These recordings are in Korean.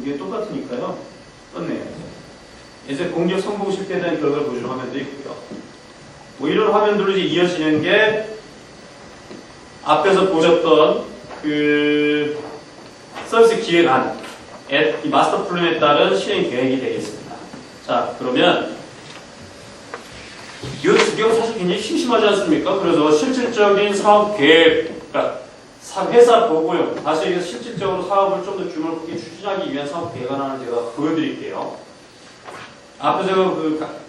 이게 똑같으니까요. 떴네요. 이제 공격 성공 실패에 대한 결과를 보여주는 화면도 있고요. 뭐 이런 화면들로 이제 이어지는 게 앞에서 보셨던 그 서비스 기획안, 이 마스터 플랜에 따른 실행 계획이 되겠습니다. 자, 그러면 이 두 개가 사실 굉장히 심심하지 않습니까? 그래서 실질적인 사업 계획, 그러니까 회사 보고요. 다시 얘기해서 실질적으로 사업을 좀 더 규모를 크게 추진하기 위한 사업 계획안을 제가 보여드릴게요. 앞에 제가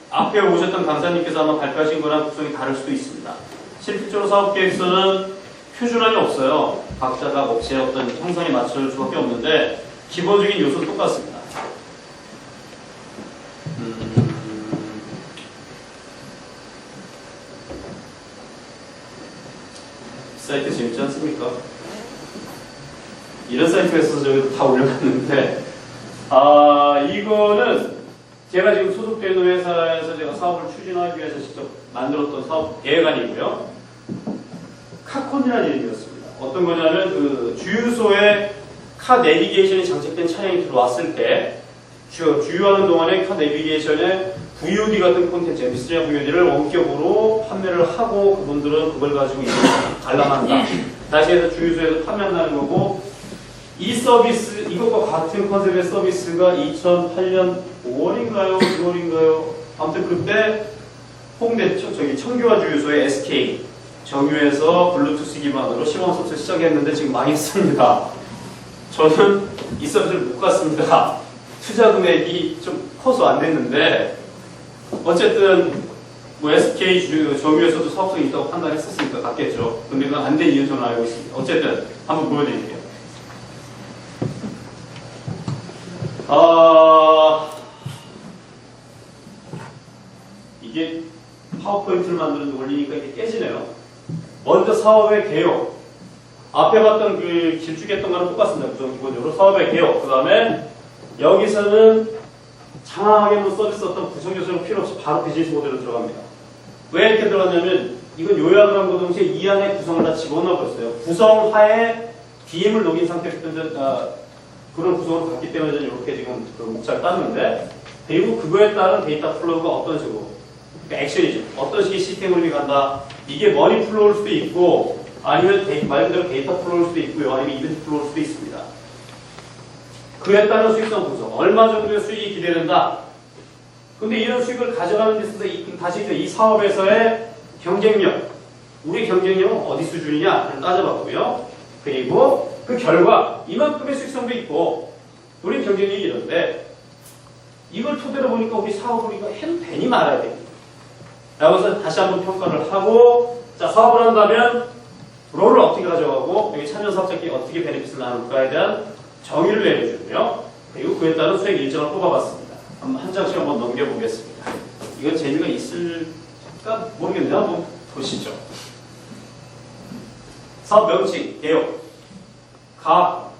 앞에 오셨던 강사님께서 아마 발표하신 거랑 구성이 다를 수도 있습니다. 실질적으로 사업 계획서는 표준안이 없어요. 각자가 업체의 어떤 형상에 맞출 수밖에 없는데 기본적인 요소는 똑같습니다. 사이트 재밌지 않습니까? 이런 사이트에서 저희도 다 올려놨는데 이거는 제가 지금 소속되어 있는 회사에서 제가 사업을 추진하기 위해서 직접 만들었던 사업 계획안이고요. 카콘이라는 이름이었습니다. 어떤 거냐면 그 주유소에 카 내비게이션이 장착된 차량이 들어왔을 때 주유하는 동안에 카 내비게이션에 VOD 같은 콘텐츠, MP3나 VOD를 원격으로 판매를 하고 그분들은 그걸 가지고 이제 관람한다. 다시 해서 주유소에서 판매한다는 거고 이 서비스, 이것과 같은 컨셉의 서비스가 2008년 5월인가요? 6월인가요? 아무튼 그때 홍대 청교화 주유소의 SK 정유에서 블루투스 기반으로 시범 서비스 시작했는데 지금 망했습니다. 저는 이 서비스를 못 갔습니다. 투자 금액이 좀 커서 안 됐는데 어쨌든 뭐 SK 정유에서도 사업성이 있다고 판단했었으니까 갔겠죠. 근데 그건 안 된 이유는 저는 알고 있습니다. 어쨌든 한번 보여드릴게요. 이게 파워포인트를 만드는 원리니까 이게 깨지네요. 먼저 사업의 개요. 앞에 봤던 그 길쭉했던 거랑 똑같습니다. 기본적으로 사업의 개요. 그 다음에 여기서는 장황하게 뭐 서비스 어떤 구성 요소는 필요 없이 바로 비즈니스 모델로 들어갑니다. 왜 이렇게 들어갔냐면 이건 요약을 한 거 동시에 이 안에 구성을 다 집어넣어 버렸어요. 구성하에 DM을 녹인 상태에서 그런 구성으로 갔기 때문에 저는 이렇게 지금 그 목차를 땄는데 그리고 그거에 따른 데이터 플로우가 어떤 식으로 그러니까 액션이죠. 어떤 식의 시스템으로 간다. 이게 머니 플로우일 수도 있고 아니면 말 그대로 데이터 플로우일 수도 있고요. 아니면 이벤트 플로우일 수도 있습니다. 그에 따른 수익성 분석. 얼마 정도의 수익이 기대된다. 근데 이런 수익을 가져가는 데 있어서 다시 이 사업에서의 경쟁력. 우리 경쟁력은 어디 수준이냐를 따져봤고요. 그리고 그 결과 이만큼의 수익성도 있고 우리 경쟁력이 이런데 이걸 토대로 보니까 우리 사업을 이거 해도 되니 말아야 됩니다. 라고 해서 다시 한번 평가를 하고 자 사업을 한다면 롤을 어떻게 가져가고 여기 참여 사업자끼리 어떻게 베네핏을 나눌까에 대한 정의를 내려주고요. 그리고 그에 따른 수익 일정을 뽑아봤습니다. 한 장씩 한번 넘겨보겠습니다. 이건 재미가 있을까 모르겠네요. 한번 보시죠. 사업 명칭, 개요. 가,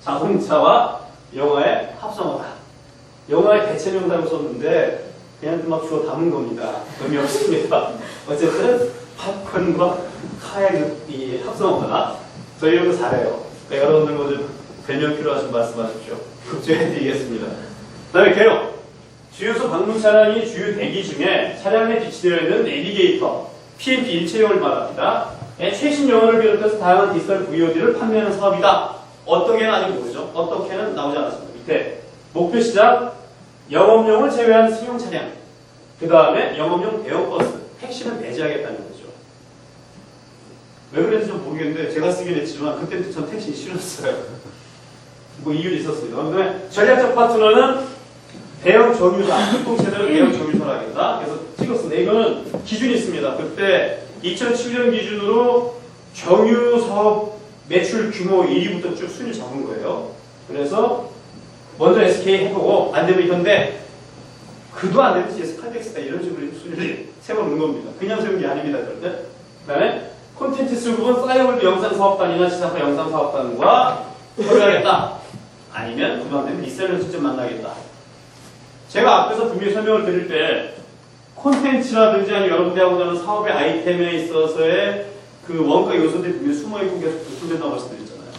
자동차와 영어의 합성어다. 영어의 대체 명사라고 썼는데 그냥 막 주워 담은 겁니다. 의미 없습니다. 어쨌든 팝콘과 카의 이 합성어다. 저희 이런 거 잘해요. 그러니까 여러분들 모두 별명 필요하신 말씀하십시오. 급조해드리겠습니다. 그 다음에 개요. 주유소 방문 차량이 주유 대기 중에 차량 내 비치되어 있는 내비게이터, PMP 일체형을 말합니다. 최신 영어를 비롯해서 다양한 디지털 VOD를 판매하는 사업이다. 어떻게는 아직 모르죠. 어떻게는 나오지 않았습니다. 밑에 목표 시장, 영업용을 제외한 승용 차량, 그 다음에 영업용 대형 버스, 택시는 배제하겠다는 거죠. 왜 그랬는지 좀 모르겠는데 제가 쓰긴 했지만 그때부터 전 택시 싫었어요. 뭐 이유도 있었습니다. 그다음에 전략적 파트너는 대형 정유사, 공동체들은 대형 정유사를 하겠다. 그래서 찍었습니다. 이거는 기준이 있습니다. 그때 2007년 기준으로 정유 사업 매출 규모 1위부터 쭉 순위 잡은 거예요. 그래서 먼저 SK 해보고 안 되면 현대, 그도 안 되면 GS 칼텍스다 이런 식으로 순위를 세워놓은 겁니다. 그냥 세운 게 아닙니다. 절대. 그 다음에 콘텐츠 수급은 싸이월드 영상사업단이나 지상파 영상사업단과 협의하겠다. 아니면 그도 안 되면 리셀러를 직접 만나겠다. 제가 앞에서 분명히 설명을 드릴 때 콘텐츠라든지 아니면 여러분들이 하고자 하는 사업의 아이템에 있어서의 그 원가 요소들이 숨어있고 계속 구성된다고 말씀드렸잖아요.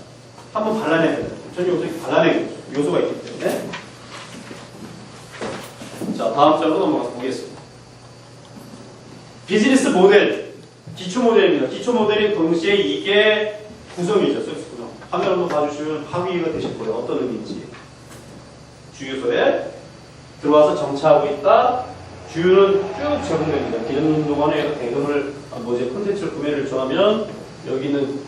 한번 발라내야 됩니다. 전혀 요소를 발라내겠죠. 요소가 있기 때문에. 자, 다음 장으로 넘어가서 보겠습니다. 비즈니스 모델, 기초 모델입니다. 기초 모델이 동시에 이게 구성이죠. 서비스 구성. 화면 한번 봐주시면 파악이 되실 거예요. 어떤 의미인지. 주유소에 들어와서 정차하고 있다. 주유는 쭉 제공됩니다. 기름 넣는 동안에 대금을 콘텐츠를 구매를 좋아하면 여기는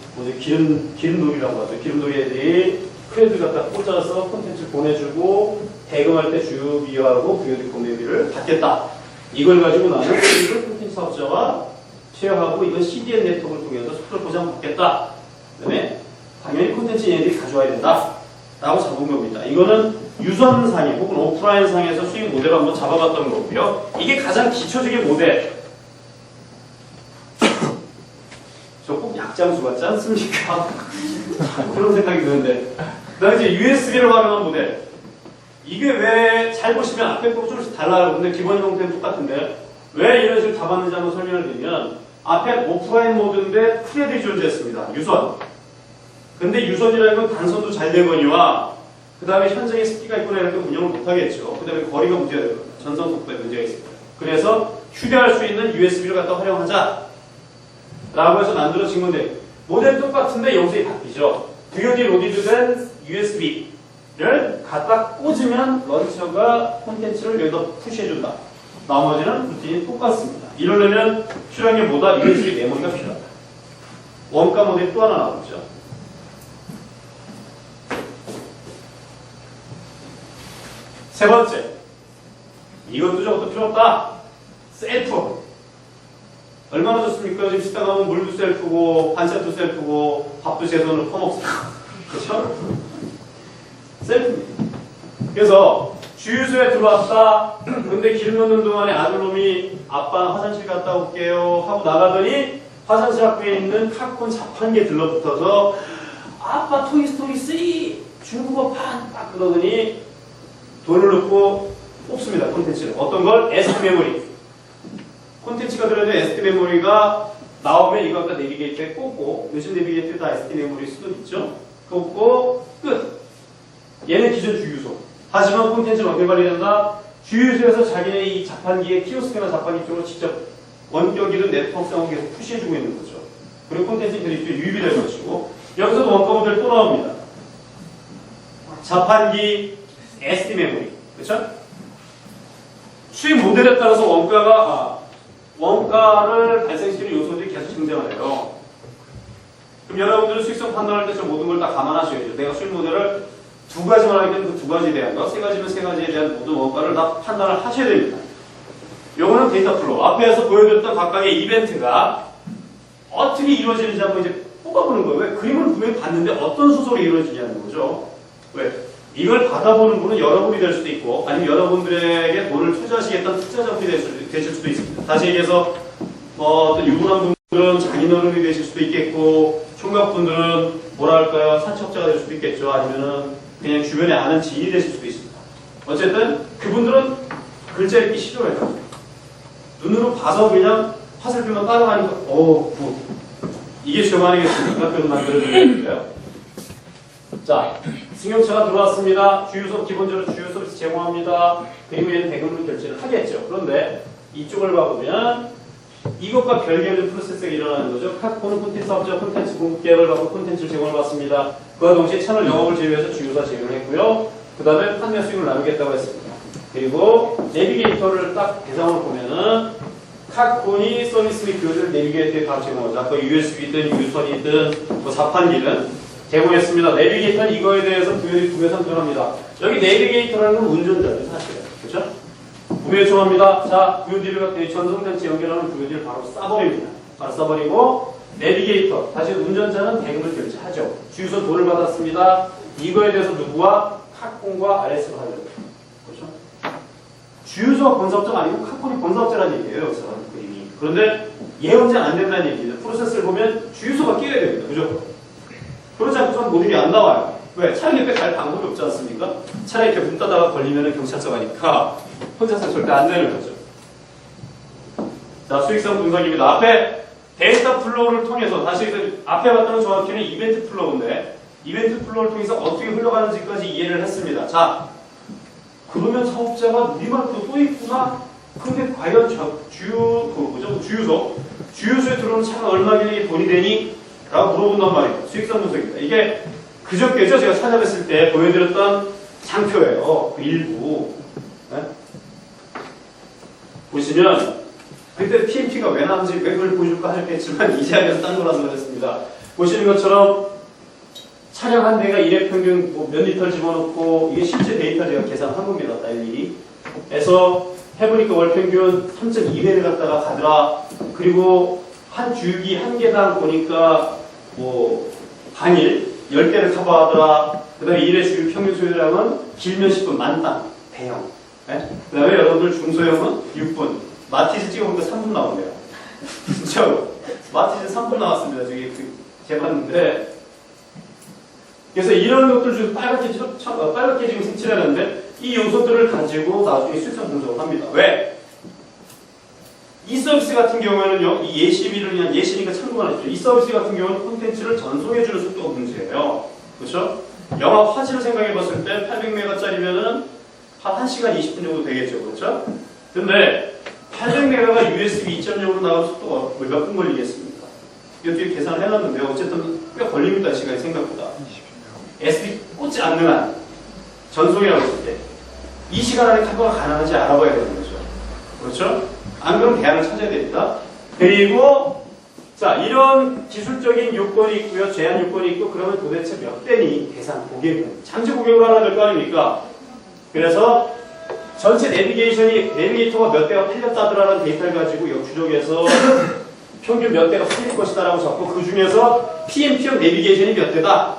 기름놀이라고 하죠. 기름놀이 애들이 크레드 갖다 꽂아서 콘텐츠를 보내주고 대금할 때 주유비하고 부유비 구매비를 받겠다. 이걸 가지고 나는 이걸 콘텐츠 사업자와 쉐어하고 이건 CDN 네트워크를 통해서 속도 보장 받겠다. 그 다음에 당연히 콘텐츠 얘네들이 가져와야 된다. 라고 잡은 겁니다. 이거는 유선상에 혹은 오프라인상에서 수익 모델을 한번 잡아봤던 거고요. 이게 가장 기초적인 모델. 저 꼭 약장수 같지 않습니까? 그런 생각이 드는데. 그 다음에 이제 USB를 활용한 모델. 이게 왜 잘 보시면 앞에 거고 조금씩 달라요. 근데 기본 형태는 똑같은데 왜 이런 식으로 잡았는지 한번 설명을 드리면 앞에 오프라인 모드인데 크레딧이 존재했습니다. 유선. 근데 유선이라는 건 단선도 잘 되거니와 그 다음에 현장에 습기가 있거나 이럴 때 운영을 못하겠죠. 그 다음에 거리가 문제가 되거든요. 전선 속도에 문제가 있습니다. 그래서 휴대할 수 있는 USB를 갖다 활용하자 라고 해서 만들어진 건데 모델 똑같은데 영상이 바뀌죠. VOD 로디드된 USB를 갖다 꽂으면 런처가 콘텐츠를 여기다 푸시해준다. 나머지는 루틴이 똑같습니다. 이러려면 필요한 게 뭐다? USB 메모리가 필요하다. 원가 모델이 또 하나 나오죠. 세 번째, 이것도 저것도 필요 없다. 셀프. 얼마나 좋습니까? 지금 식당 가면 물도 셀프고, 반찬도 셀프고, 밥도 제 손으로 퍼먹습니다. 그렇죠? 셀프입니다. 그래서 주유소에 들어왔다. 근데 기름 넣는 동안에 아들놈이 아빠 화장실 갔다 올게요 하고 나가더니 화장실 앞에 있는 카콘 자판기에 들러붙어서 아빠 토이스토리 3 중국어판 딱 그러더니 돈을 넣고 뽑습니다. 콘텐츠를. 어떤 걸? SD 메모리. 콘텐츠가 들어있는 SD 메모리가 나오면 이거 아까 내비게이터에 꽂고 요즘 내비게이터에 다 SD 메모리 수도 있죠. 꽂고 끝. 얘는 기존 주유소. 하지만 콘텐츠는 어떻게 관리된다? 주유소에서 자기네 이 자판기에 키오스크나 자판기 쪽으로 직접 원격이든 네트워크상으로 계속 푸시해주고 있는 거죠. 그리고 콘텐츠는 계속 유입이 될 것이고 여기서도 원가 모델 또 나옵니다. 자판기 SD 메모리. 그렇죠? 수익 모델에 따라서 원가를 발생시키는 요소들이 계속 증정을 해요. 그럼 여러분들은 수익성 판단할 때 저 모든 걸 다 감안하셔야죠. 내가 수익 모델을 두 가지만 하게 되면 그 두 가지에 대한 거, 세 가지면 세 가지에 대한 모든 원가를 다 판단을 하셔야 됩니다. 요거는 데이터 플로우. 앞에서 보여드렸던 각각의 이벤트가 어떻게 이루어지는지 한번 이제 뽑아보는 거예요. 왜? 그림을 분명히 봤는데 어떤 순서로 이루어지냐는 거죠. 왜? 이걸 받아보는 분은 여러분이 될 수도 있고 아니면 여러분들에게 돈을 투자하시겠다는 투자자분이 되실 수도 있습니다. 다시 얘기해서 어떤 유부남 분들은 장인어른이 되실 수도 있겠고 총각분들은 뭐랄까요 사채업자가 될 수도 있겠죠. 아니면은 그냥 주변에 아는 지인이 되실 수도 있습니다. 어쨌든 그분들은 글자 읽기 싫어해요. 눈으로 봐서 그냥 화살표만 따라가니까 굿. 이게 죄 아니겠습니까? 그런 만들어주는 거예요. 자, 승용차가 들어왔습니다. 주유소, 기본적으로 주유 서비스 제공합니다. 그리고 얘는 대금으로 결제를 하겠죠. 그런데 이쪽을 봐보면 이것과 별개의 프로세스가 일어나는 거죠. 카코는 콘텐츠 사업자 콘텐츠 공급계약을 받고 콘텐츠를 제공을 받습니다. 그와 동시에 채널 영업을 제외해서 주유사 제공을 했고요. 그 다음에 판매 수익을 나누겠다고 했습니다. 그리고 내비게이터를 딱 대상으로 보면은 카콘이 서비스 및 교육을 내비게이터에 바로 제공하죠. 아까 USB든 유선이든 뭐 자판기든 제공했습니다. 내비게이터는 이거에 대해서 구매 선정합니다. 여기 내비게이터라는 건 운전자죠, 사실은. 그렇죠? 구매 요청합니다. 자, VOD를 전송장치 연결하는 VOD를 바로 싸버립니다. 바로 싸버리고 내비게이터, 다시 운전자는 대금을 결제하죠. 주유소 돈을 받았습니다. 이거에 대해서 누구와? 카콘과 RS가 하죠. 그렇죠? 주유소가 본사업자가 아니고 카콘이 본사업자라는 얘기예요, 여기서 그림이. 그런데 얘 혼자 안 된다는 얘기죠. 프로세스를 보면 주유소가 끼어야 됩니다. 무조건. 그렇지 않고선 모델이 안 나와요. 왜? 차라리 옆에 갈 방법이 없지 않습니까? 차라리 이렇게 문 닫다가 걸리면 경찰서 가니까 혼자서 절대 안 되는 거죠. 자, 수익성 분석입니다. 앞에 데이터 플로우를 통해서 다시 앞에 봤던 정확히는 이벤트 플로우인데 이벤트 플로우를 통해서 어떻게 흘러가는지까지 이해를 했습니다. 자, 그러면 사업자가 우리말도 또 있구나? 근데 과연 주유소에 들어오는 차가 얼마길래 돈이 되니? 라고 물어본단 말이에요. 수익성 분석입니다. 이게 그저께죠? 제가 찾아뵀을 때 보여드렸던 장표예요. 그 일부. 네? 보시면 그때 PMP가 왜 나오는지 왜 그걸 보여줄까 하셨겠지만 이 이야기에서 딴 거라서 그랬습니다. 보시는 것처럼 차량 한 대가 일회 평균 몇 리터를 집어넣고 이게 실제 데이터 제가 계산한 겁니다. 일일이. 해서 해보니까 월 평균 3.2회를 갖다가 가더라. 그리고 한 주유기 한 개당 보니까 뭐 단일 10대를 커버하더라. 그 다음에 일회 주유 평균 소요량은 길면 10분, 만당, 대형. 네? 그 다음에 여러분들 중소형은 6분. 마티즈 찍어보니까 3분 나오네요. 진짜로. 마티즈 3분 나왔습니다. 저기 재봤는데. 그래서 이런 것들 중에서 빨갛게 지금 색칠하는데 이 요소들을 가지고 나중에 수익성 분석을 합니다. 왜? 이 서비스 같은 경우에는요, 이 예시비를 위한 예시니까 참고만 하십시오. 이 서비스 같은 경우는 콘텐츠를 전송해주는 속도가 문제예요. 그렇죠? 영화 화질을 생각해 봤을 때 800메가짜리면은 한 1시간 20분 정도 되겠죠. 그렇죠? 근데 800메가가 USB 2.0으로 나가는 속도가 몇 분 걸리겠습니까? 이렇게 계산을 해놨는데 어쨌든 꽤 걸립니다. 시간이 생각보다. SD 꽂지 않는 한 전송이라고 했을 때 이 시간 안에 타고가 가능한지 알아봐야 되는 거죠. 그렇죠? 안 그러면 대안을 찾아야 됩니다. 그리고 자, 이런 기술적인 요건이 있고요. 제한 요건이 있고 그러면 도대체 몇 대니 계산 고객은 잠재 고객으로 하나 될 거 아닙니까? 그래서 전체 내비게이터가 몇 대가 팔렸다더라는 데이터를 가지고 역추적해서 평균 몇 대가 팔릴 것이다라고 적고 그 중에서 PMP형 내비게이션이 몇 대다.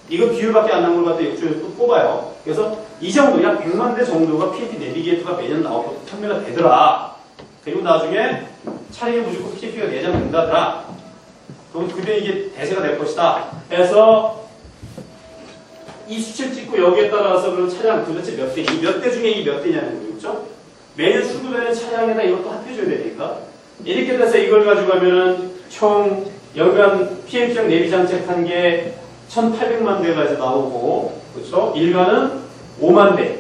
이거 비율밖에 안 나온 걸 갖다 역추적해서 또 뽑아요. 그래서 이 정도, 약 100만 대 정도가 PMP 내비게이터가 매년 나오고 판매가 되더라. 그리고 나중에 차량이 무조건 PMP가 내장된다더라. 그럼 그때 이게 대세가 될 것이다. 해서 이 수치를 찍고 여기에 따라서 그럼 차량 도대체 몇 대, 이 몇 대 중에 이 몇 대냐는 거죠. 매년 출고되는 차량에다 이것도 합해줘야 되니까. 이렇게 돼서 이걸 가지고 가면은 총 연간 PMP형 내비 장착한 게 1,800만 대가 이제 나오고, 그렇죠? 일간은 5만 대.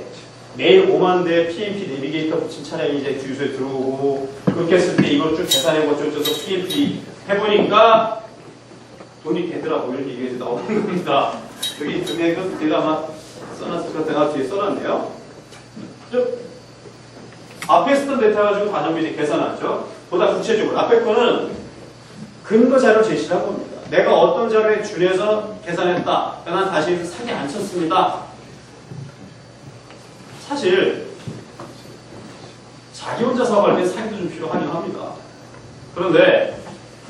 매일 5만 대 PMP 내비게이터 붙인 차량이 이제 주유소에 들어오고, 그렇게 했을 때 이걸 쭉 계산해보고 어쩌고저쩌고 PMP 해보니까 돈이 되더라고. 이렇게 이게 나오는 겁니다. 여기 금액은 제가 아마 써놨을 것 같아요. 뒤에 써놨네요. 앞에 쓰던 데이터 가지고 과정비 이제 계산하죠. 보다 구체적으로. 앞에 거는 근거 자료 제시를 한 겁니다. 내가 어떤 자료에 준해서 계산했다. 난 다시 사기 안 쳤습니다. 사실 자기 혼자 사업할 때 사기도 좀 필요하긴 합니다. 그런데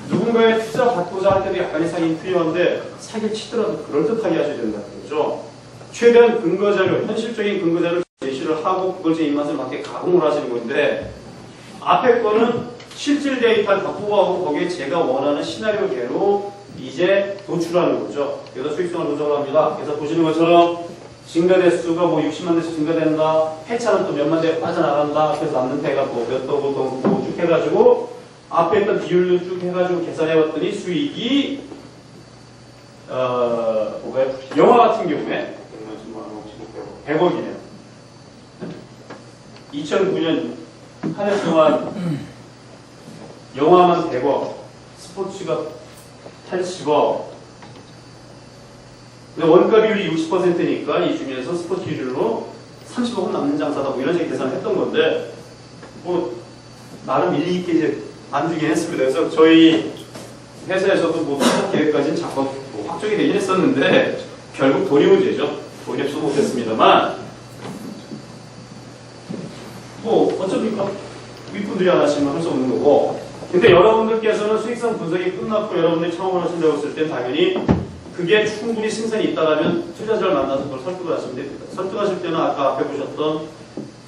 누군가의 투자 받고자 할 때도 약간의 사기는 필요한데 사기를 치더라도 그럴듯하게 하셔야 된다는 거죠. 최대한 근거자료, 현실적인 근거자료를 제시를 하고 그걸 제 입맛에 맞게 가공을 하시는 건데 앞에 거는 실질 데이터를 다 뽑아오고 거기에 제가 원하는 시나리오대로 이제 도출하는 거죠. 그래서 수익성을 분석을 합니다. 그래서 보시는 것처럼 증가 대수가 뭐 60만 대씩 증가된다. 폐차는 또 몇만 대 빠져나간다. 그래서 남는 대가 뭐 몇 도고 쭉 해가지고 앞에 있던 비율로 쭉 해가지고 계산해봤더니 수익이 영화 같은 경우에 100억이네요. 2009년 한 해 동안 영화만 100억, 스포츠가 80억. 근데 원가 비율이 60%니까 이 중에서 스포츠 비율로 30억은 남는 장사다. 뭐 이런 식의 계산을 했던 건데 뭐 나름 일리 있게 이제 만들긴 했습니다. 그래서 저희 회사에서도 뭐 투자 계획까지는 작업 뭐 확정이 되긴 했었는데 결국 돈이 문제죠. 돈이 없어서 못했습니다만 뭐 어차피 윗분들이 안 하시면 할 수 없는 거고. 근데 여러분들께서는 수익성 분석이 끝났고 여러분들이 창업을 하신다고 했을 때 당연히 그게 충분히 승산이 있다면 투자자를 만나서 그걸 설득을 하시면 됩니다. 설득하실 때는 아까 앞에 보셨던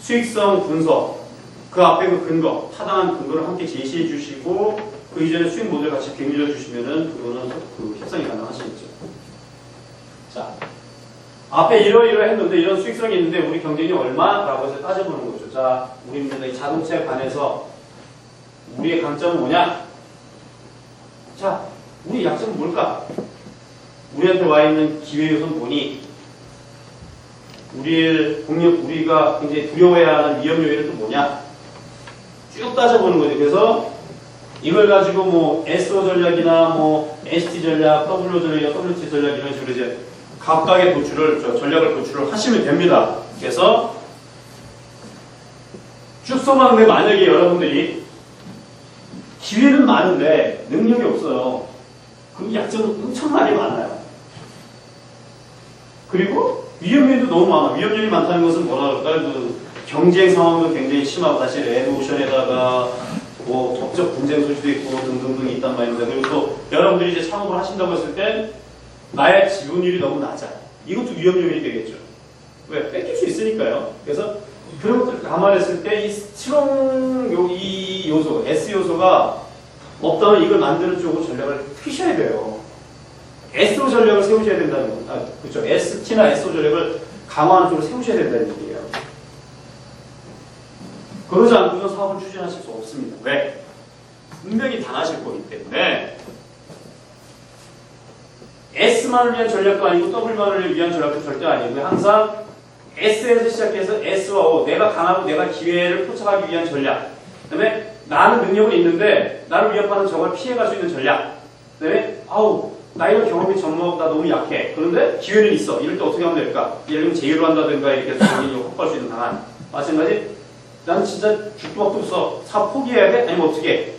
수익성 분석, 그 앞에 그 근거, 타당한 근거를 함께 제시해 주시고 그 이전에 수익 모델 같이 비밀려 주시면은 그거는 그 협상이 가능하시겠죠. 자, 앞에 이러이러 했는데 이런 수익성이 있는데 우리 경쟁이 얼마라고 해서 따져보는 거죠. 자, 우리입니다. 이 자동차에 관해서 우리의 강점은 뭐냐? 자, 우리 약점은 뭘까? 우리한테 와 있는 기회 요소는 뭐니? 우리가 굉장히 두려워해야 하는 위험 요인은 또 뭐냐? 쭉 따져보는 거죠. 그래서 이걸 가지고 뭐 SO 전략이나 뭐 ST 전략, W 전략, WT 전략 이런 식으로 이제 각각의 전략을 도출을 하시면 됩니다. 그래서 쭉 써봤는데 만약에 여러분들이 기회는 많은데 능력이 없어요. 그럼 약점은 엄청나게 많아요. 그리고 위험률도 너무 많아. 위험률이 많다는 것은 뭐라 그럴까요? 그 경쟁 상황도 굉장히 심하고 사실 레드오션에다가 뭐 법적 분쟁 소지도 있고 등등등 있단 말입니다. 그리고 또 여러분들이 이제 창업을 하신다고 했을 때 나의 지분율이 너무 낮아. 이것도 위험 요인이 되겠죠. 왜? 뺏길 수 있으니까요. 그래서 그런 것들을 감안했을 때 이 스트롱 이 요소, S 요소가 없다면 이걸 만드는 쪽으로 전략을 펴셔야 돼요. SO 전략을 세우셔야 된다는 거. 그렇죠. ST나 SO 전략을 강화하는 쪽으로 세우셔야 된다는 얘기예요. 그러지 않고서 사업을 추진하실 수 없습니다. 왜? 분명히 당하실 거기 때문에 S만을 위한 전략도 아니고 W만을 위한 전략도 절대 아니고요. 항상 S에서 시작해서 S와 O, 내가 강하고 내가 기회를 포착하기 위한 전략. 그 다음에 나는 능력은 있는데 나를 위협하는 적을 피해갈 수 있는 전략. 그 다음에 나이가 경험이 전무하고 나 너무 약해. 그런데 기회는 있어. 이럴 때 어떻게 하면 될까? 예를 들면 제의로 한다든가 이렇게 해서 본인이 확보할 수 있는 방안. 마찬가지 나는 진짜 죽도 밥도 없어. 사업 포기해야 돼? 아니면 어떻게 해?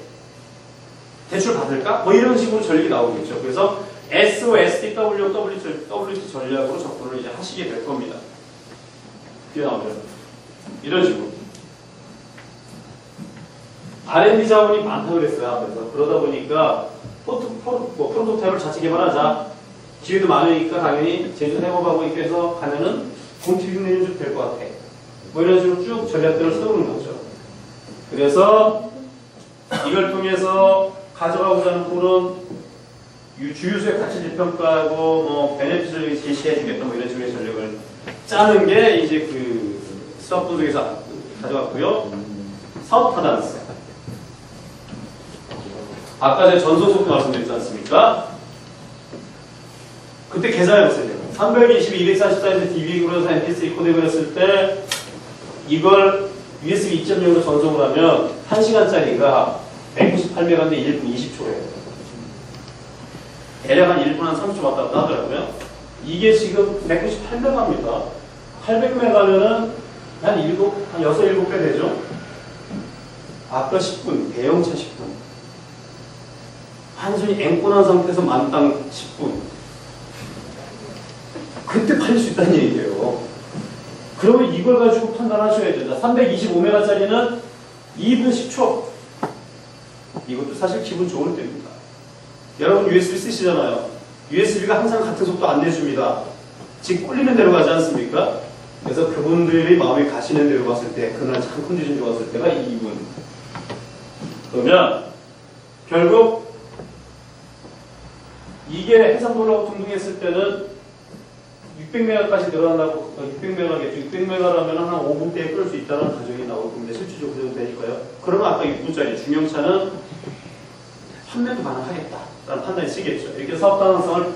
대출 받을까? 뭐 이런 식으로 전략이 나오겠죠. 그래서 SO, ST, W, WT 전략으로 접근을 이제 하시게 될 겁니다. 뒤에 나오죠. 이런 식으로. R&D 자원이 많다고 그랬어요. 앞에서. 그러다 보니까 프로토타입을 자체 개발하자. 기회도 많으니까 당연히 제조 사업하고 이렇게 해서 가면은 공투 흉내는 좀 될 것 같아. 뭐 이런 식으로 쭉 전략들을 세우는 거죠. 그래서 이걸 통해서 가져가고자 하는 부분은 주유소의 가치질 평가하고 뭐 베네핏을 제시해주겠다 뭐 이런 식의 전략을 짜는 게 이제 그 수업 분석에서 가져갔고요. 사업 타단스. 아까 제가 전속 속도 말씀드렸지 않습니까? 그때 계산해봤어요. 322, 244에서 DB 그려서 MP3 코덱을 했을 때 이걸 USB 2.0으로 전송을 하면 1시간짜리가 198메가인데 1분 20초예요. 대략 한 1분 한 30초 왔다 갔다 하더라고요. 이게 지금 198메가입니다. 800메가면은 한 6, 7배 되죠? 아까 10분, 대형차 10분. 한순이 앵꼬난 상태에서 만땅 10분. 그때 팔릴 수 있다는 얘기예요. 그러면 이걸 가지고 판단하셔야 된다. 325메가짜리는 2분 10초. 이것도 사실 기분 좋을 때입니다. 여러분 USB 쓰시잖아요. USB가 항상 같은 속도 안 내줍니다. 즉 꼴리는 대로 가지 않습니까? 그래서 그분들이 마음이 가시는 대로 갔을 때, 그날 참 컨디션 좋았을 때가 2분. 그러면 결국 이게 해상도라고 둥둥했을 때는 600메가까지 늘어난다고, 600메가겠죠. 600메가라면 한 5분대에 끌 수 있다는 가정이 나올 겁니다. 실질적으로 그 정도 되니까요. 그러면 아까 6분짜리 중형차는 판매도 가능하겠다 라는 판단이 쓰겠죠. 이렇게 사업 가능성을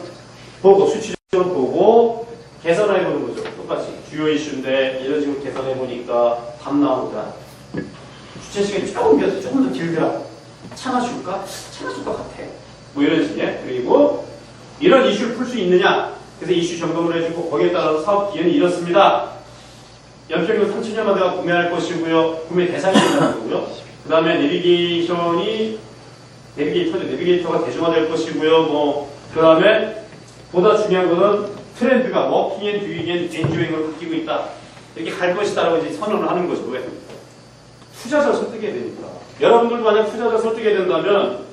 보고, 수치적으로 보고, 개선해보는 거죠. 똑같이. 주요 이슈인데, 이런 식으로 개선해보니까 답 나오더라. 주체 시간이 조금 더 길더라. 차나 줄까? 차나 줄 것 같아. 뭐 이런 식의. 그리고, 이런 이슈를 풀 수 있느냐? 그래서 이슈 점검을 해주고, 거기에 따라서 사업 기회는 이렇습니다. 연평균 3,000년만 내가 구매할 것이고요. 구매 대상이 된다는 거고요. 그 다음에 내비게이터가 대중화될 것이고요. 그 다음에 보다 중요한 것은 트렌드가 워킹 앤 듀잉 앤 엔조잉으로 바뀌고 있다. 이렇게 갈 것이다라고 이제 선언을 하는 거죠. 왜? 투자자를 설득해야 되니까. 여러분들도 만약 투자자를 설득해야 된다면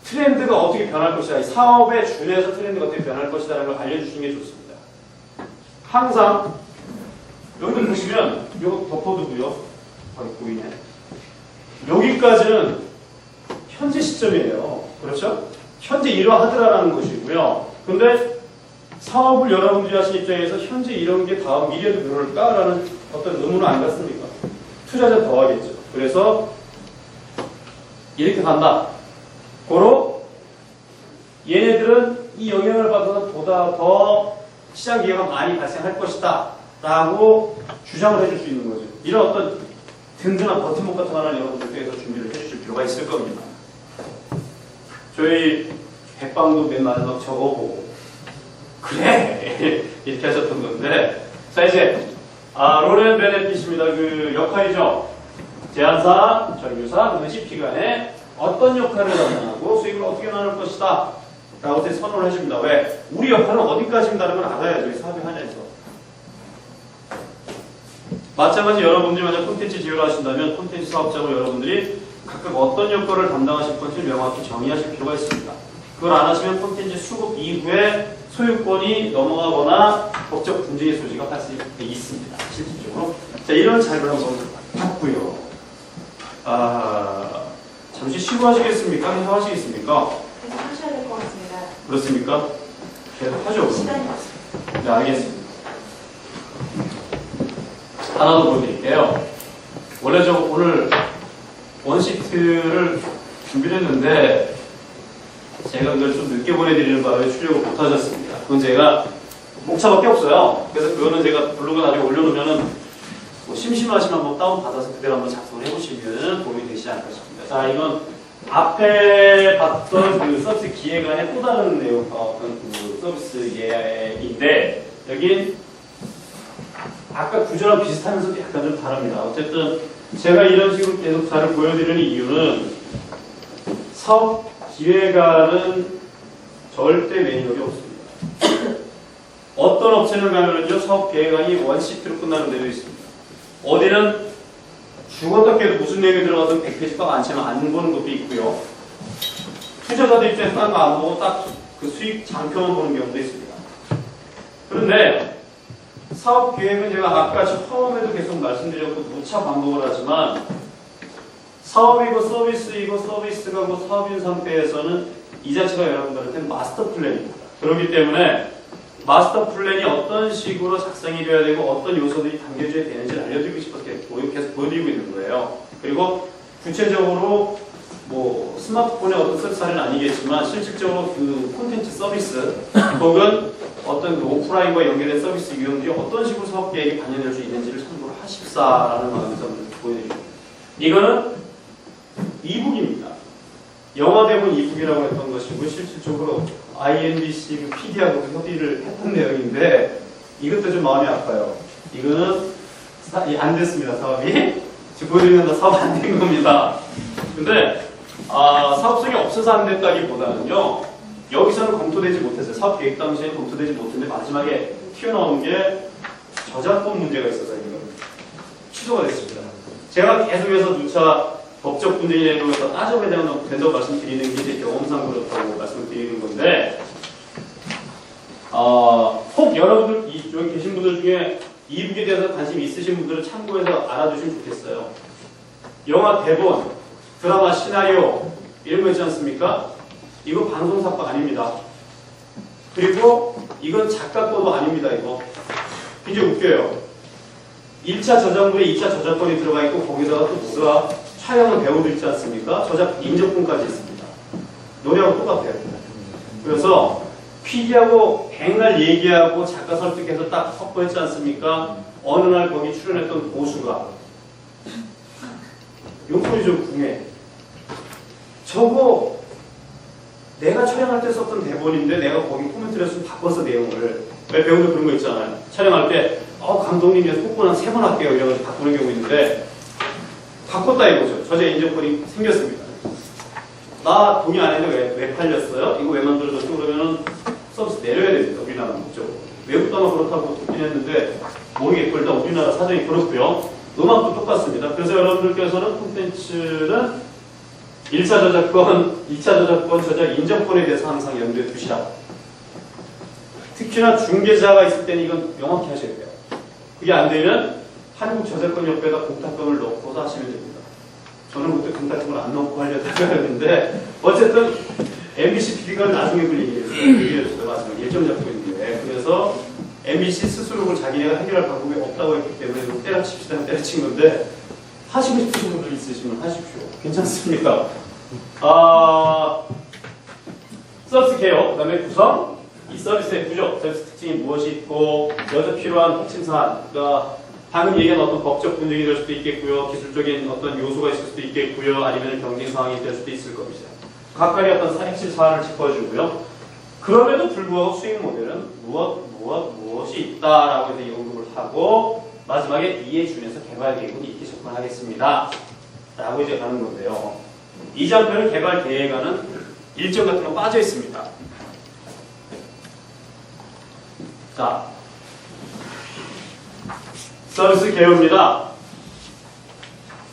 트렌드가 어떻게 변할 것이다. 사업에 준해서 트렌드가 어떻게 변할 것이다라는 걸 알려주시는 게 좋습니다. 항상 여기 보시면 이거 덮어두고요. 보이네. 여기까지는 현재 시점이에요. 그렇죠? 현재 이러하더라라는 것이고요. 근데 사업을 여러분들이 하신 입장에서 현재 이런 게 다음 미래도 그럴까라는 어떤 의문은 안 갖습니까? 투자자 더 하겠죠. 그래서 이렇게 간다. 고로 얘네들은 이 영향을 받아서 보다 더 시장 기회가 많이 발생할 것이다 라고 주장을 해줄 수 있는 거죠. 이런 어떤 든든한 버팀목 같은 거 하나는 여러분들께서 준비를 해주실 필요가 있을 겁니다. 저희 백방도 맨 마지막 적어보고 그래 이렇게 하셨던 건데, 자 이제 로렌 베네핏입니다. 그 역할이죠. 제안사, 정유사, 그다음에 CP 간에 어떤 역할을 담당하고 수익을 어떻게 나눌 것이다 라고 선언을 해줍니다. 왜? 우리 역할은 어디까지인다는 걸 알아야죠. 이 사업의 하나에서. 마찬가지 여러분들이 만약 콘텐츠 지원을 하신다면 콘텐츠 사업자로 여러분들이 각각 어떤 역할을 담당하실 건지 명확히 정의하실 필요가 있습니다. 그걸 안 하시면 콘텐츠 수급 이후에 소유권이 넘어가거나 법적 분쟁의 소지가 발생이 있습니다. 실질적으로. 자, 이런 자료를 한번 봤고요. 잠시 쉬고 하시겠습니까? 계속 하시겠습니까? 계속 하셔야 될 것 같습니다. 그렇습니까? 계속 하죠. 시간이 없습니다. 네, 알겠습니다. 하나 더 보여드릴게요. 원래 저 오늘 원시트를 준비를 했는데 제가 그걸 좀 늦게 보내드리는 바람에 출력을 못하셨습니다. 그건 제가 목차밖에 없어요. 그래서 그거는 제가 블로그에 나중에 올려놓으면은 뭐 심심하시면 한번 다운받아서 그대로 한번 작성을 해보시면 도움이 되시지 않을까 싶습니다. 자, 이건 앞에 봤던 그 서비스 기획안의 또 다른 내용, 어떤 그 서비스 예인데, 여기 아까 구조랑 비슷하면서도 약간 좀 다릅니다. 어쨌든 제가 이런 식으로 계속 자를 보여드리는 이유는 사업 기획안은 절대 매뉴얼이 없습니다. 어떤 업체는 가면은요, 사업 계획안이 원시트로 끝나는 데도 있습니다. 어디는 죽었다 깨도 무슨 내용이 들어가든 100페이지가 많지만 안 보는 것도 있고요. 투자자들 입장에서 딴 거 안 보고 딱 그 수익 장표만 보는 경우도 있습니다. 그런데 사업 계획은 제가 아까 처음에도 계속 말씀드렸고 누차 반복을 하지만 사업이고 서비스이고 서비스가 고 사업인 상태에서는 이 자체가 여러분들한테 마스터 플랜입니다. 그렇기 때문에 마스터 플랜이 어떤 식으로 작성이 되어야 되고 어떤 요소들이 담겨져야 되는지를 알려드리고 싶어서 계속 보여드리고 있는 거예요. 그리고 구체적으로 뭐 스마트폰의 어떤 서비스 사례는 아니겠지만 실질적으로 그 콘텐츠 서비스 혹은 어떤 그 오프라인과 연결된 서비스 유형들이 어떤 식으로 사업 계획에 반영될 수 있는지를 참고를 하십사라는 마음에서 보여드립니다. 이거는 이북입니다. 영화 대본 이북이라고 했던 것이고 실질적으로 INBC 그 PD하고 협의를 했던 내용인데 이것도 좀 마음이 아파요. 이거는 안 됐습니다. 사업이. 지금 보여드리는 건 사업 안 된 겁니다. 근데 사업성이 없어서 안 됐다기보다는요. 여기서는 검토되지 못했어요. 사업 계획 당시에 검토되지 못했는데 마지막에 튀어나온 게 저작권 문제가 있어서 이거 취소가 됐습니다. 제가 계속해서 누차 법적 분쟁이 내놓으면서 따져봐야 된다고 말씀드리는 게 제 경험상 그렇다고 말씀드리는 건데, 혹 여러분들, 여기 계신 분들 중에 이북에 대해서 관심 있으신 분들은 참고해서 알아두시면 좋겠어요. 영화 대본, 드라마 시나리오, 이런 거 있지 않습니까? 이거 방송사건 아닙니다. 그리고 이건 작가 거도 아닙니다, 이거. 굉장히 웃겨요. 1차 저작물에 2차 저작권이 들어가 있고, 거기다가 또 뭐가 촬영은 배우도 있지 않습니까? 저작 인접권까지 있습니다. 노래하고 똑같아요. 그래서 PD하고 백날 얘기하고 작가 설득해서 딱 확보했지 않습니까? 어느 날 거기 출연했던 고수가 용돈이 좀 궁해. 저거 내가 촬영할 때 썼던 대본인데 내가 거기 코멘트를 해서 바꿔서 내용을. 왜 배우들 그런 거 있잖아요. 촬영할 때 감독님께서 폭포는 3번 할게요. 이러면서 바꾸는 경우 있는데 바꿨다 이거죠. 저자 인정권이 생겼습니다. 나 동의 안 했는데 왜 팔렸어요? 이거 왜 만들어졌어? 그러면은 서비스 내려야 됩니다. 우리나라 목적으로. 외국도 아마 그렇다고 듣긴 했는데 모르겠고 일단 우리나라 사정이 그렇고요. 음악도 똑같습니다. 그래서 여러분들께서는 콘텐츠는 1차 저작권, 2차 저작권, 저작 인정권에 대해서 항상 염두에 두시라. 특히나 중개자가 있을 때는 이건 명확히 하셔야 돼요. 그게 안 되면 한국저작권협회에다 공탁금을 넣고서 하시면 됩니다. 저는 그때 공탁금을 안 넣고 하려고 했는데 어쨌든 MBC PD가 나중에 그 얘기했어요. 마지막에 일정 잡고 있는데. 그래서 MBC 스스로 그걸 자기네가 해결할 방법이 없다고 했기 때문에 때려칩시다 때려친 건데 하시고 싶으신 분들 있으시면 하십시오. 괜찮습니다. 서비스 개요, 그 다음에 구성, 이 서비스의 구조, 서비스 특징이 무엇이 있고, 여기서 필요한 핵심 사안, 그러니까 방금 얘기한 어떤 법적 분쟁이 될 수도 있겠고요, 기술적인 어떤 요소가 있을 수도 있겠고요, 아니면 경쟁 상황이 될 수도 있을 겁니다. 각각의 어떤 핵심 사안을 짚어주고요. 그럼에도 불구하고 수익 모델은 무엇이 있다라고 해서 언급을 하고, 마지막에 이에 준해서 개발 계획은 이렇게 접근하겠습니다. 라고 이제 가는 건데요. 이 장표는 개발 계획안은 일정 같은 거 빠져 있습니다. 자, 서비스 개요입니다.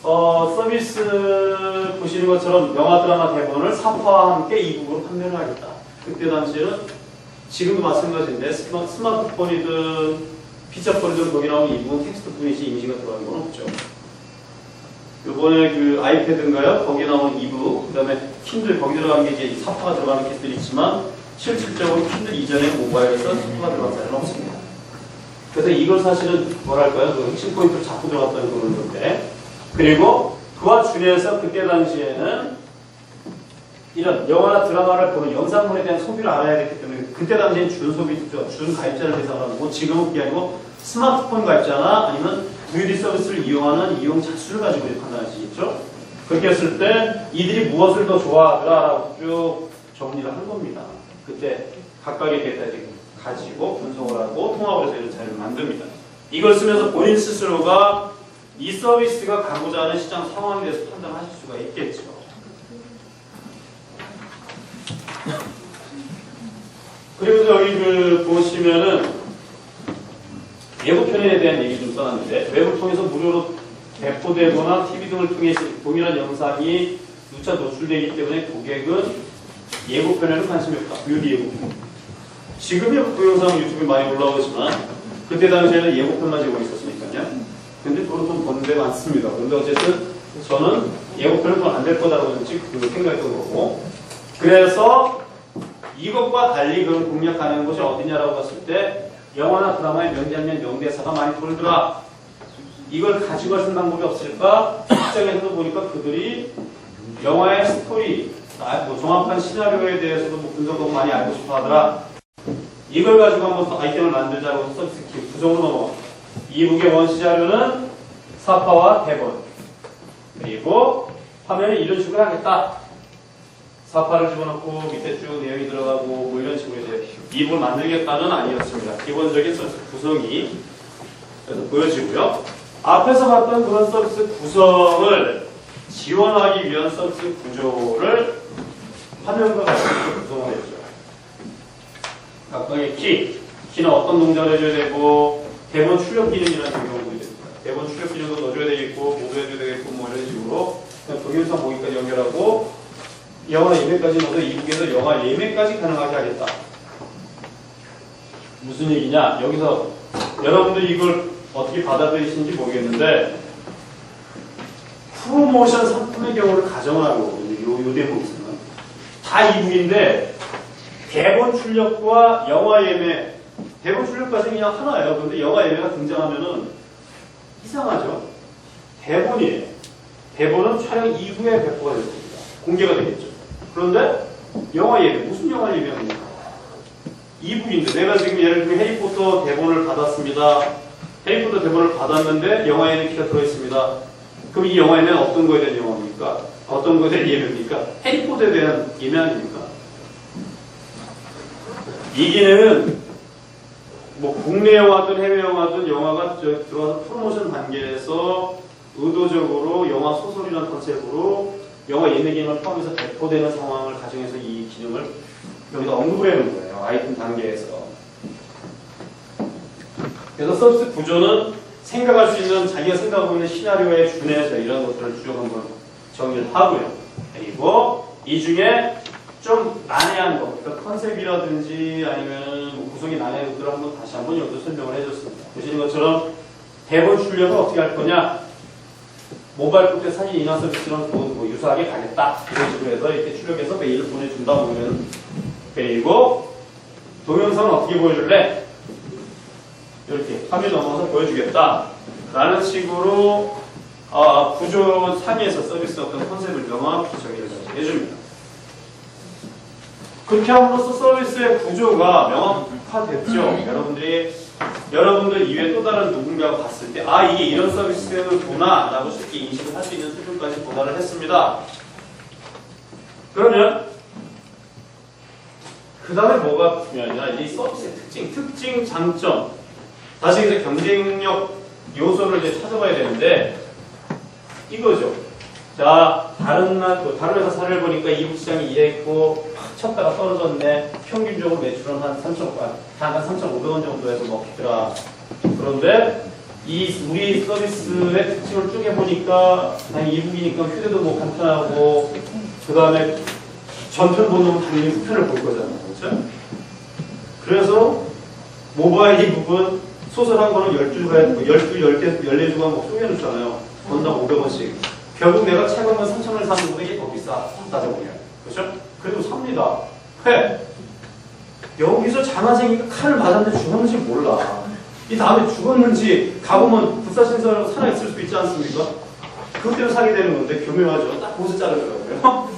서비스 보시는 것처럼 영화 드라마 대본을 사파와 함께 이북으로 판매를 하겠다. 그때 당시에는 지금도 마찬가지인데 스마트폰이든 피처폰이든 거기 나오는 이북은 텍스트뿐이지 이미지가 들어가는 건 없죠. 요번에 그 아이패드인가요? 거기에 나오는 이북, 그 다음에 킨들 거기 들어간 게 이제 사파가 들어가는 게 있지만 실질적으로 킨들 이전에 모바일에서 사파가 들어간 사례는 없습니다. 그래서 이걸 사실은 뭐랄까요? 그 핵심 포인트를 잡고 들어갔다는 그런 건데, 그리고 그와 준해서 그때 당시에는 이런 영화나 드라마를 보는 영상물에 대한 소비를 알아야 됐기 때문에 그때 당시엔 준 가입자를 대상으로 하고, 지금은 그게 아니고 스마트폰 가입자나 아니면 VOD 서비스를 이용하는 이용 자수를 가지고 판단할 수 있죠. 그렇게 했을 때 이들이 무엇을 더 좋아하더라라고 쭉 정리를 한 겁니다. 그때 각각의 데이터를 가지고 분석을 하고 통합을 해서 이런 자료를 만듭니다. 이걸 쓰면서 본인 스스로가 이 서비스가 가고자 하는 시장 상황에 대해서 판단하실 수가 있겠죠. 그리고 여기 그 보시면은 예고편에 대한 얘기 좀 써놨는데, 웹을 통해서 무료로 배포되거나 TV 등을 통해 동일한 영상이 누차 노출되기 때문에 고객은 예고편에는 관심이 없다. VOD 예고편. 지금의 동영상 유튜브에 많이 올라오지만 그때 당시에는 예고편만 제공이 있었으니까요. 근데 그런 돈 버는 데가 많습니다. 그런데 어쨌든 저는 예고편은 돈 안 될 거다라고 생각했던 거고, 그래서 이것과 달리 그런 공략하는 곳이 어디냐라고 봤을 때 영화나 드라마의 명장면, 명대사가 많이 돌더라. 이걸 가지고 갈 방법이 없을까? 입장에서도 보니까 그들이 영화의 스토리, 뭐 종합한 시나리오에 대해서도 뭐 분석하고 많이 알고 싶어 하더라. 이걸 가지고 한번 아이템을 만들자고 서비스 구성으로 넘어가. 이북의 원시 자료는 사파와 대본. 그리고 화면에 이런 식으로 하겠다. 사파를 집어넣고 밑에 쭉 내용이 들어가고 뭐 이런 식으로 이제 이북을 만들겠다는 아니었습니다. 기본적인 서비스 구성이 그래서 보여지고요. 앞에서 봤던 그런 서비스 구성을 지원하기 위한 서비스 구조를 화면과 같이 구성을 했죠. 각각의 키는 어떤 동작을 해줘야 되고, 대본 출력 기능이라는 경우도 있습니다. 대본 출력 기능도 넣어줘야 되겠고, 모두 해줘야 되겠고, 뭐 이런 식으로 동영상 보기까지 연결하고, 영화 예매까지 넣어서 이북에서 영화 예매까지 가능하게 하겠다. 무슨 얘기냐? 여기서 여러분들이 이걸 어떻게 받아들이시는지 모르겠는데, 프로모션 상품의 경우를 가정을 하고 요 대목에서는 다 이북인데 대본 출력과 영화 예매, 대본 출력까지 그냥 하나예요. 그런데 영화 예매가 등장하면은 이상하죠. 대본이에요. 대본은 촬영 이후에 배포가 될 겁니다. 공개가 되겠죠. 그런데 영화 예매, 무슨 영화 예매합니까? 이북인데 내가 지금 예를 들면 해리포터 대본을 받았습니다. 해리포터 대본을 받았는데 영화 예매 키가 들어있습니다. 그럼 이 영화 예매는 어떤 거에 대한 영화입니까? 어떤 거에 대한 예매입니까? 해리포터에 대한 예매 아닙니까? 이 기능은 뭐 국내 영화든 해외 영화든 영화가 들어와서 프로모션 단계에서 의도적으로 영화 소설이라는 컨셉으로 영화 예매 기능을 포함해서 배포되는 상황을 가정해서 이 기능을 여기다 언급을 해놓은 거예요. 아이템 단계에서. 그래서 서비스 구조는 생각할 수 있는 자기가 생각하고 있는 시나리오에 준해서 이런 것들을 쭉 한번 정리를 하고요. 그리고 이 중에 좀 난해한 것, 그러니까 컨셉이라든지 아니면 뭐 구성이 난해한 것들을 한번 다시 한번 여기서 설명을 해줬습니다. 보시는 것처럼 대본 출력을 어떻게 할 거냐? 모바일 때 사진 인화 서비스랑 뭐 유사하게 가겠다. 이런 식으로 해서 이렇게 출력해서 메일을 보내준다. 뭐 이런. 그리고 동영상은 어떻게 보여줄래? 이렇게 화면 넘어서 보여주겠다. 라는 식으로 구조 상에서 서비스 어떤 컨셉을 명확히 정의를 해줍니다. 그렇게 함으로써 서비스의 구조가 명확화됐죠. 여러분들 이외에 또 다른 누군가가 봤을 때, 아, 이게 이런 서비스구나, 라고 쉽게 인식을 할 수 있는 수준까지 도달을 했습니다. 그러면, 그 다음에 뭐가 중요하냐, 이 서비스의 특징, 장점. 다시 이제 경쟁력 요소를 이제 찾아봐야 되는데, 이거죠. 자, 다른 회사 사례를 보니까 이북 시장이 이랬고, 팍 쳤다가 떨어졌네. 평균적으로 매출은 한 3,500원 정도에서 먹히더라. 그런데, 우리 서비스의 특징을 쭉 해보니까, 당연히 이북이니까 휴대도 뭐 간편하고, 그 다음에 전편 보면 당연히 후편을 볼 거잖아요. 그렇죠? 그래서, 모바일 이북은 소설 한 권은 14주간 뭐 쪼개놓잖아요. 건당 500원씩. 결국 내가 책 한권 3,000원에 사는 것보다 이게 더 비싸. 따져보면. 그렇죠? 그래도 삽니다. 왜? 여기서 장화생이가 칼을 맞았는데 죽었는지 몰라. 이 다음에 죽었는지 가보면 불사신선으로 살아있을 수도 있지 않습니까? 그것 때문에 사게 되는 건데 교묘하죠. 딱 보스 자르더라고요.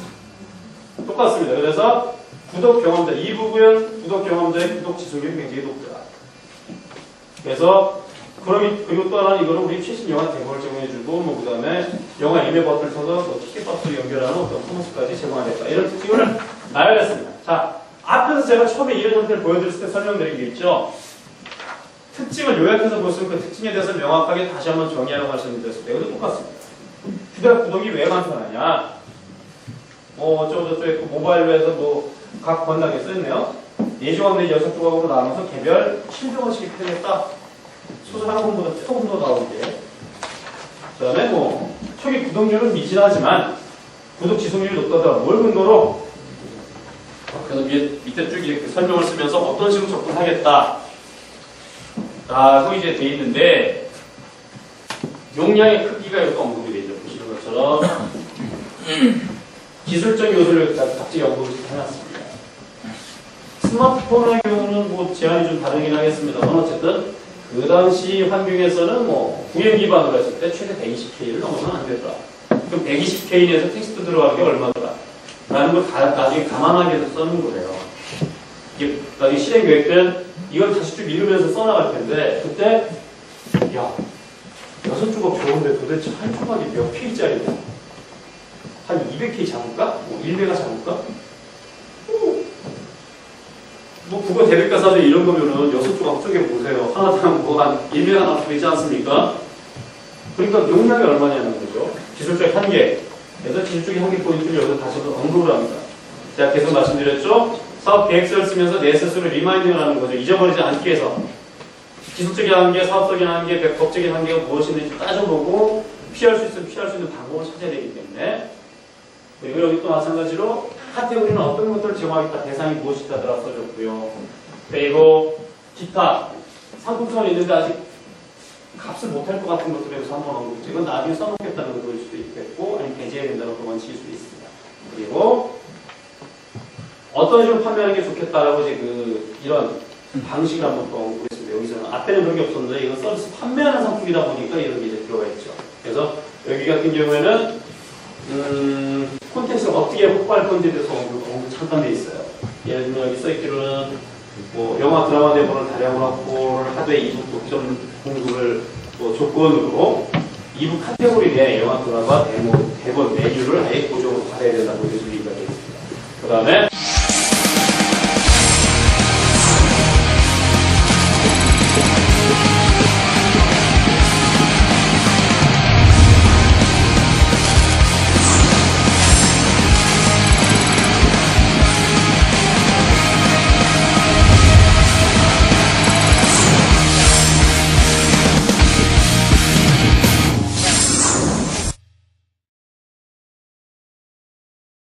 똑같습니다. 그래서 구독 경험자, 이 부분 구독 경험자의 구독 지속력이 굉장히 높다. 그래서 그리고 또 하나는 이거는 우리 최신 영화 대본을 제공해주고, 뭐, 그 다음에 영화 예매 버튼을 통해서 뭐 티켓박스를 연결하는 어떤 서비스까지 제공하겠다. 이런 특징을 알겠습니다. 자, 앞에서 제가 처음에 이런 형태를 보여드렸을 때 설명드린 게 있죠. 특징을 요약해서 보시면 그 특징에 대해서 명확하게 다시 한번 정의하라고 말씀드렸을 때, 이것도 똑같습니다. 휴대폰 구독이 왜 간편하냐? 저쪽에 모바일로에서 뭐, 각 권당에 써있네요. 4조각 내지 6조각으로 나눠서 개별 700원씩 표현했다. 소설 한 권보다 조금 더 나오게. 그 다음에 뭐, 초기 구독률은 미진하지만, 구독 지속률이 높다더라. 뭘 근거로? 그래서 밑에 쭉 이렇게 설명을 쓰면서 어떤 식으로 접근하겠다. 라고 이제 돼 있는데, 용량의 크기가 이렇게 언급이 되죠. 보시는 것처럼. 기술적 요소를 각지 언급을 해놨습니다. 스마트폰의 경우는 뭐 제한이 좀 다르긴 하겠습니다만, 어쨌든, 그 당시 환경에서는 뭐, 구현 기반으로 했을 때 최대 120K를 넘어서는 안 되더라. 그럼 120K 내에서 텍스트 들어가는 게 얼마더라? 라는 걸 나중에 감안하게 해서 써는 거예요. 이게 나중에 실행 계획 때는 이걸 다시 쭉 읽으면서 써나갈 텐데, 그때, 야, 6조각 좋은데 도대체 한 조각이 몇 K짜리냐? 한 200K 잡을까? 뭐 1메가 잡을까? 뭐 국어 대백과사들 이런 거면은 6조각 쪼개보세요. 하나당 뭐 한 1메가 나올 있지 않습니까? 그러니까 용량이 얼마냐는 거죠. 기술적 한계. 그래서 기술적인 한계 포인트를 여기서 다시 한번 언급을 합니다. 제가 계속 말씀드렸죠? 사업 계획서를 쓰면서 내 스스로 리마인딩을 하는 거죠. 잊어버리지 않기 위해서. 기술적인 한계, 사업적인 한계, 법적인 한계가 무엇인지 따져보고 피할 수 있는 방법을 찾아야 되기 때문에. 그리고 여기 또 마찬가지로 카테고리는 어떤 것들을 제공하겠다, 대상이 무엇이다더라 써줬고요. 그리고 기타 상품성은 있는데 아직 값을 못할 것 같은 것들에 대해서 한번 언급했죠. 이건 나중에 써놓겠다는 것일 수도 있겠고, 아니면 배제해야 된다는 그 원칙일 수도 있습니다. 그리고 어떤 식으로 판매하는 게 좋겠다라고 이제 이런 방식을 한번 또 언급했습니다. 여기서는 앞에는 그런 게 없었는데 이건 서비스 판매하는 상품이다 보니까 이런 게 이제 들어가 있죠. 그래서 여기 같은 경우에는 콘텐츠가 어떻게 확보할 건지에 대해서 언급 잠깐 돼 있어요. 예를 들면 여기 써있기로는 뭐 영화 드라마 대본을 다량 확보를 하되 이북 독점 공급을 뭐 조건으로 이북 카테고리 내 영화 드라마 대본 메뉴를 아예 고정으로 받아야 된다고 이렇게 준비가 되어 있습니다. 그 다음에